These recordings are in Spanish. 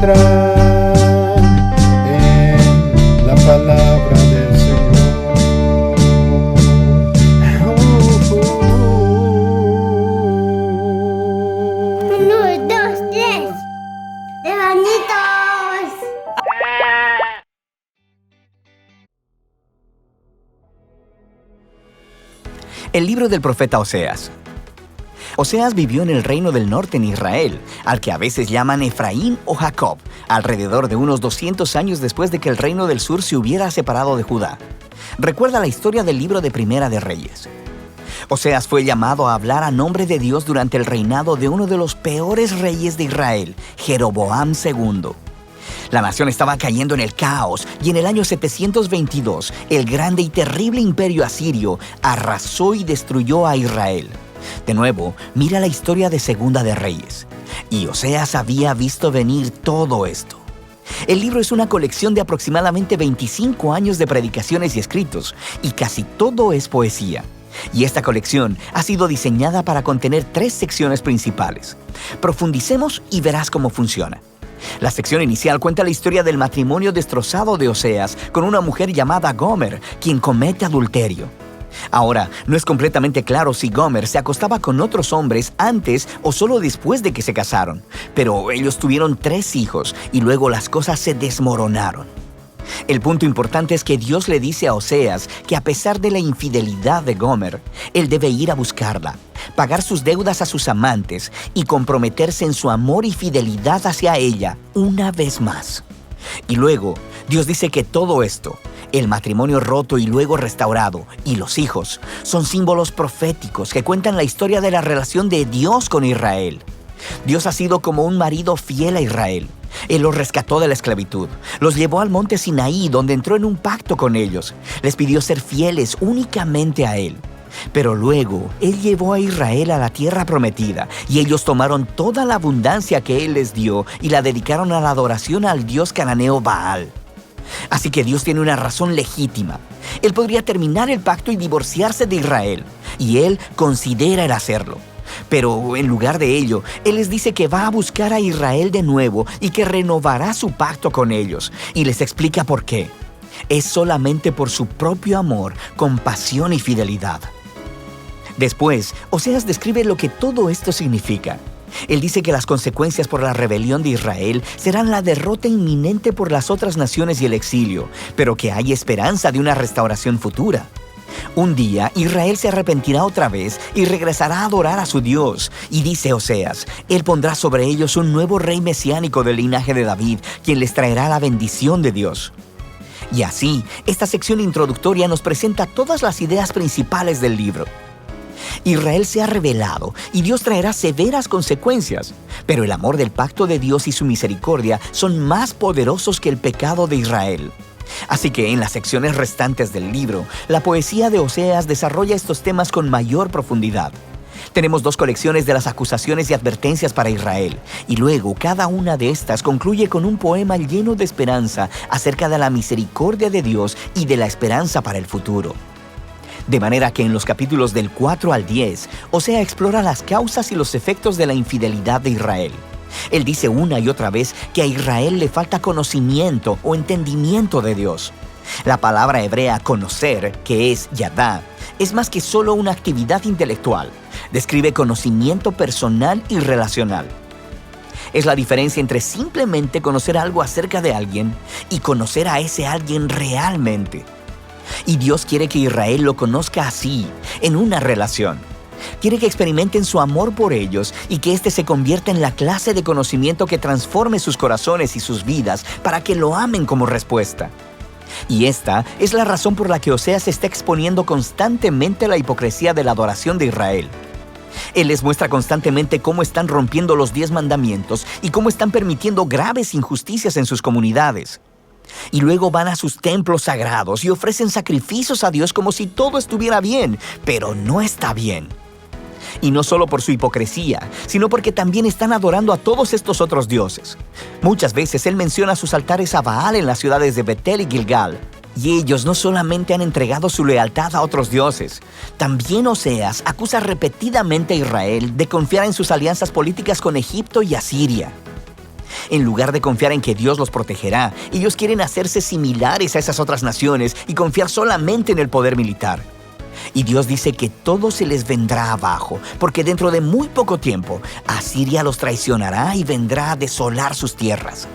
vendrán en la palabra del Señor. Uno, dos, tres. ¡Levanitos! El libro del profeta Oseas. Oseas vivió en el reino del norte en Israel, al que a veces llaman Efraín o Jacob, alrededor de unos 200 años después de que el reino del sur se hubiera separado de Judá. Recuerda la historia del libro de Primera de Reyes. Oseas fue llamado a hablar a nombre de Dios durante el reinado de uno de los peores reyes de Israel, Jeroboam II. La nación estaba cayendo en el caos y en el año 722, el grande y terrible imperio asirio arrasó y destruyó a Israel. De nuevo, mira la historia de Segunda de Reyes. Y Oseas había visto venir todo esto. El libro es una colección de aproximadamente 25 años de predicaciones y escritos, y casi todo es poesía. Y esta colección ha sido diseñada para contener 3 secciones principales. Profundicemos y verás cómo funciona. La sección inicial cuenta la historia del matrimonio destrozado de Oseas con una mujer llamada Gomer, quien comete adulterio. Ahora, no es completamente claro si Gomer se acostaba con otros hombres antes o solo después de que se casaron, pero ellos tuvieron 3 hijos y luego las cosas se desmoronaron. El punto importante es que Dios le dice a Oseas que a pesar de la infidelidad de Gomer, él debe ir a buscarla, pagar sus deudas a sus amantes y comprometerse en su amor y fidelidad hacia ella una vez más. Y luego, Dios dice que todo esto, el matrimonio roto y luego restaurado, y los hijos, son símbolos proféticos que cuentan la historia de la relación de Dios con Israel. Dios ha sido como un marido fiel a Israel. Él los rescató de la esclavitud, los llevó al monte Sinaí, donde entró en un pacto con ellos. Les pidió ser fieles únicamente a Él. Pero luego, Él llevó a Israel a la tierra prometida, y ellos tomaron toda la abundancia que Él les dio y la dedicaron a la adoración al dios cananeo Baal. Así que Dios tiene una razón legítima. Él podría terminar el pacto y divorciarse de Israel, y Él considera el hacerlo. Pero en lugar de ello, Él les dice que va a buscar a Israel de nuevo y que renovará su pacto con ellos, y les explica por qué. Es solamente por su propio amor, compasión y fidelidad. Después, Oseas describe lo que todo esto significa. Él dice que las consecuencias por la rebelión de Israel serán la derrota inminente por las otras naciones y el exilio, pero que hay esperanza de una restauración futura. Un día, Israel se arrepentirá otra vez y regresará a adorar a su Dios. Y dice Oseas, Él pondrá sobre ellos un nuevo rey mesiánico del linaje de David, quien les traerá la bendición de Dios. Y así, esta sección introductoria nos presenta todas las ideas principales del libro. Israel se ha rebelado y Dios traerá severas consecuencias, pero el amor del pacto de Dios y su misericordia son más poderosos que el pecado de Israel. Así que en las secciones restantes del libro, la poesía de Oseas desarrolla estos temas con mayor profundidad. Tenemos 2 colecciones de las acusaciones y advertencias para Israel, y luego cada una de estas concluye con un poema lleno de esperanza acerca de la misericordia de Dios y de la esperanza para el futuro. De manera que en los capítulos del 4 al 10, Oseas explora las causas y los efectos de la infidelidad de Israel. Él dice una y otra vez que a Israel le falta conocimiento o entendimiento de Dios. La palabra hebrea conocer, que es yadá, es más que solo una actividad intelectual. Describe conocimiento personal y relacional. Es la diferencia entre simplemente conocer algo acerca de alguien y conocer a ese alguien realmente. Y Dios quiere que Israel lo conozca así, en una relación. Quiere que experimenten su amor por ellos y que éste se convierta en la clase de conocimiento que transforme sus corazones y sus vidas para que lo amen como respuesta. Y esta es la razón por la que Oseas está exponiendo constantemente la hipocresía de la adoración de Israel. Él les muestra constantemente cómo están rompiendo los 10 mandamientos y cómo están permitiendo graves injusticias en sus comunidades. Y luego van a sus templos sagrados y ofrecen sacrificios a Dios como si todo estuviera bien, pero no está bien. Y no solo por su hipocresía, sino porque también están adorando a todos estos otros dioses. Muchas veces él menciona sus altares a Baal en las ciudades de Betel y Gilgal. Y ellos no solamente han entregado su lealtad a otros dioses, también Oseas acusa repetidamente a Israel de confiar en sus alianzas políticas con Egipto y Asiria. En lugar de confiar en que Dios los protegerá, ellos quieren hacerse similares a esas otras naciones y confiar solamente en el poder militar. Y Dios dice que todo se les vendrá abajo, porque dentro de muy poco tiempo, Asiria los traicionará y vendrá a desolar sus tierras.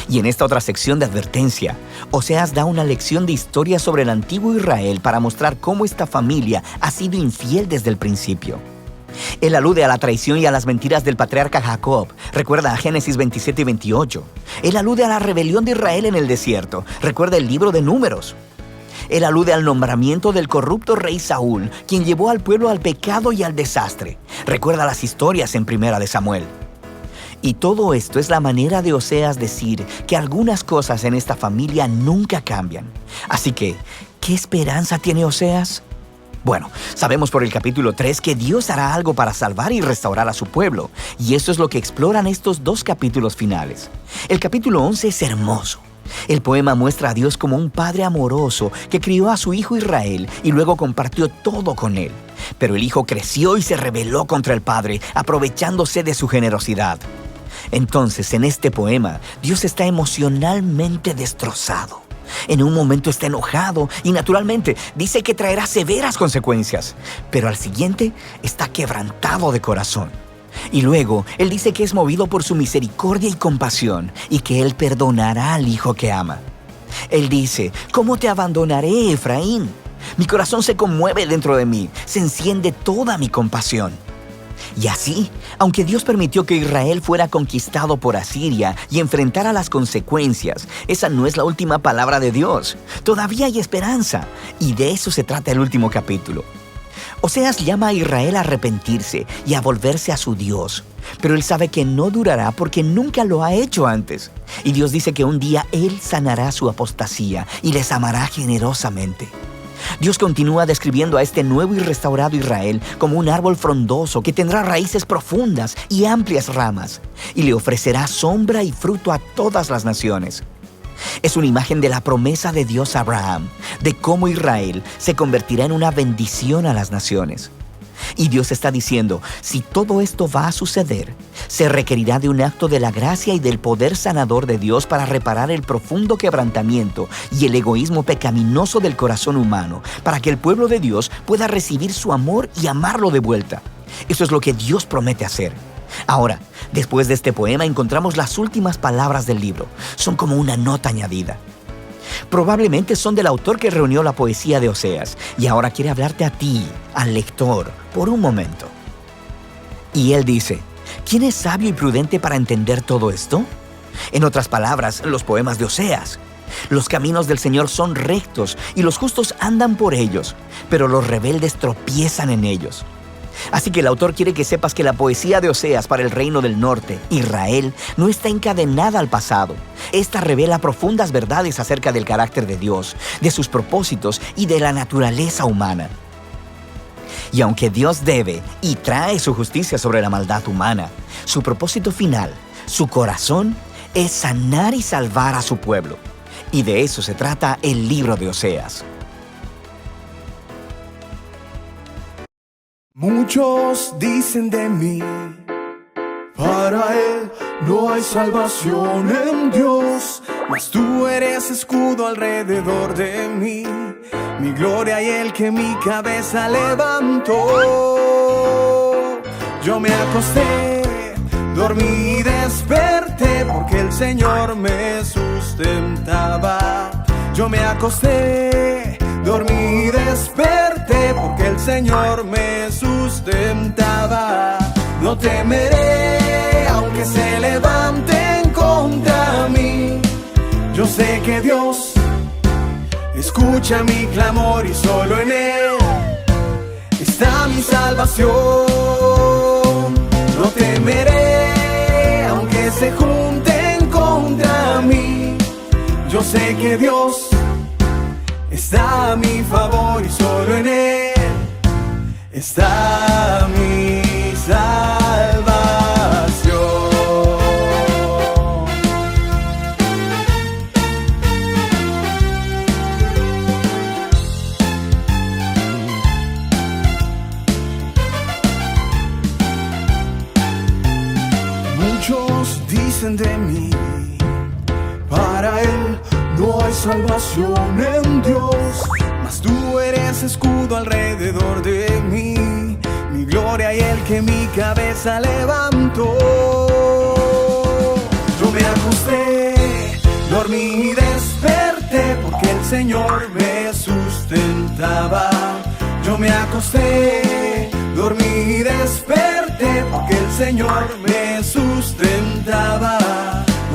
Y en esta otra sección de advertencia, Oseas da una lección de historia sobre el antiguo Israel para mostrar cómo esta familia ha sido infiel desde el principio. Él alude a la traición y a las mentiras del patriarca Jacob. Recuerda a Génesis 27 y 28. Él alude a la rebelión de Israel en el desierto. Recuerda el libro de Números. Él alude al nombramiento del corrupto rey Saúl, quien llevó al pueblo al pecado y al desastre. Recuerda las historias en Primera de Samuel. Y todo esto es la manera de Oseas decir que algunas cosas en esta familia nunca cambian. Así que, ¿qué esperanza tiene Oseas? Bueno, sabemos por el capítulo 3 que Dios hará algo para salvar y restaurar a su pueblo, y eso es lo que exploran estos dos capítulos finales. El capítulo 11 es hermoso. El poema muestra a Dios como un padre amoroso que crió a su hijo Israel y luego compartió todo con él. Pero el hijo creció y se rebeló contra el padre, aprovechándose de su generosidad. Entonces, en este poema, Dios está emocionalmente destrozado. En un momento está enojado y naturalmente dice que traerá severas consecuencias, pero al siguiente está quebrantado de corazón. Y luego, Él dice que es movido por su misericordia y compasión y que Él perdonará al hijo que ama. Él dice, ¿cómo te abandonaré, Efraín? Mi corazón se conmueve dentro de mí, se enciende toda mi compasión. Y así, aunque Dios permitió que Israel fuera conquistado por Asiria y enfrentara las consecuencias, esa no es la última palabra de Dios. Todavía hay esperanza, y de eso se trata el último capítulo. Oseas llama a Israel a arrepentirse y a volverse a su Dios, pero él sabe que no durará porque nunca lo ha hecho antes. Y Dios dice que un día Él sanará su apostasía y les amará generosamente. Dios continúa describiendo a este nuevo y restaurado Israel como un árbol frondoso que tendrá raíces profundas y amplias ramas, y le ofrecerá sombra y fruto a todas las naciones. Es una imagen de la promesa de Dios a Abraham, de cómo Israel se convertirá en una bendición a las naciones. Y Dios está diciendo, si todo esto va a suceder, se requerirá de un acto de la gracia y del poder sanador de Dios para reparar el profundo quebrantamiento y el egoísmo pecaminoso del corazón humano, para que el pueblo de Dios pueda recibir su amor y amarlo de vuelta. Eso es lo que Dios promete hacer. Ahora, después de este poema encontramos las últimas palabras del libro. Son como una nota añadida. Probablemente son del autor que reunió la poesía de Oseas y ahora quiere hablarte a ti, al lector, por un momento. Y él dice, ¿quién es sabio y prudente para entender todo esto? En otras palabras, los poemas de Oseas. Los caminos del Señor son rectos y los justos andan por ellos, pero los rebeldes tropiezan en ellos. Así que el autor quiere que sepas que la poesía de Oseas para el reino del norte, Israel, no está encadenada al pasado. Esta revela profundas verdades acerca del carácter de Dios, de sus propósitos y de la naturaleza humana. Y aunque Dios debe y trae su justicia sobre la maldad humana, su propósito final, su corazón, es sanar y salvar a su pueblo. Y de eso se trata el libro de Oseas. Muchos dicen de mí, para él no hay salvación en Dios, mas tú eres escudo alrededor de mí, mi gloria y el que mi cabeza levantó. Yo me acosté, dormí y desperté, porque el Señor me sustentaba. Yo me acosté, dormí y desperté, porque el Señor me sustentaba. No temeré, aunque se levanten contra mí. Yo sé que Dios escucha mi clamor y solo en Él está mi salvación. No temeré, aunque se junten contra mí. Yo sé que Dios está a mi favor y solo en Él está mi salvación. Muchos dicen de mí, Para él no hay salvación en Dios, mas tú eres escudo alrededor de mí, mi gloria y el que mi cabeza levantó. Yo me acosté, dormí y desperté, porque el Señor me sustentaba. Yo me acosté, dormí y desperté, porque el Señor me sustentaba.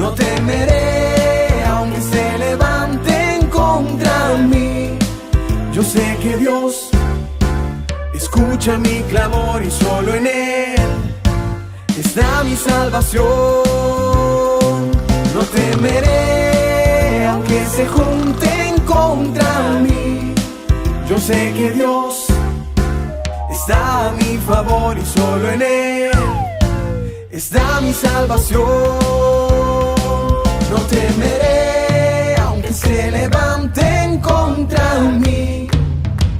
No temeré, aunque se levanten contra mí. Yo sé que Dios escucha mi clamor y solo en Él está mi salvación. No temeré, aunque se junten contra mí. Yo sé que Dios está a mi favor y solo en Él está mi salvación. No temeré, aunque se levanten contra mí.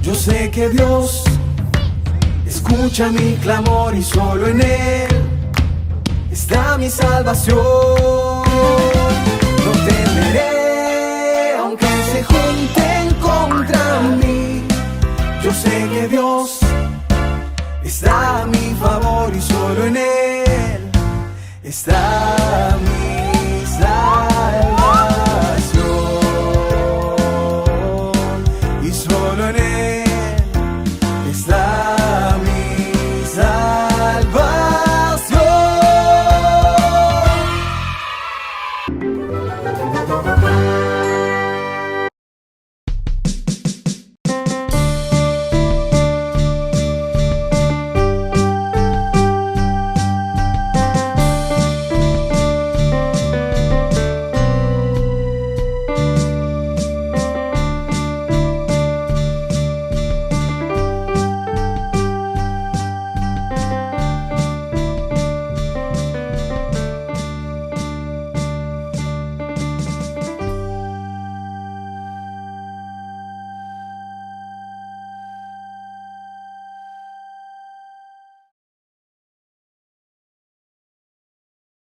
Yo sé que Dios escucha mi clamor y solo en Él está mi salvación.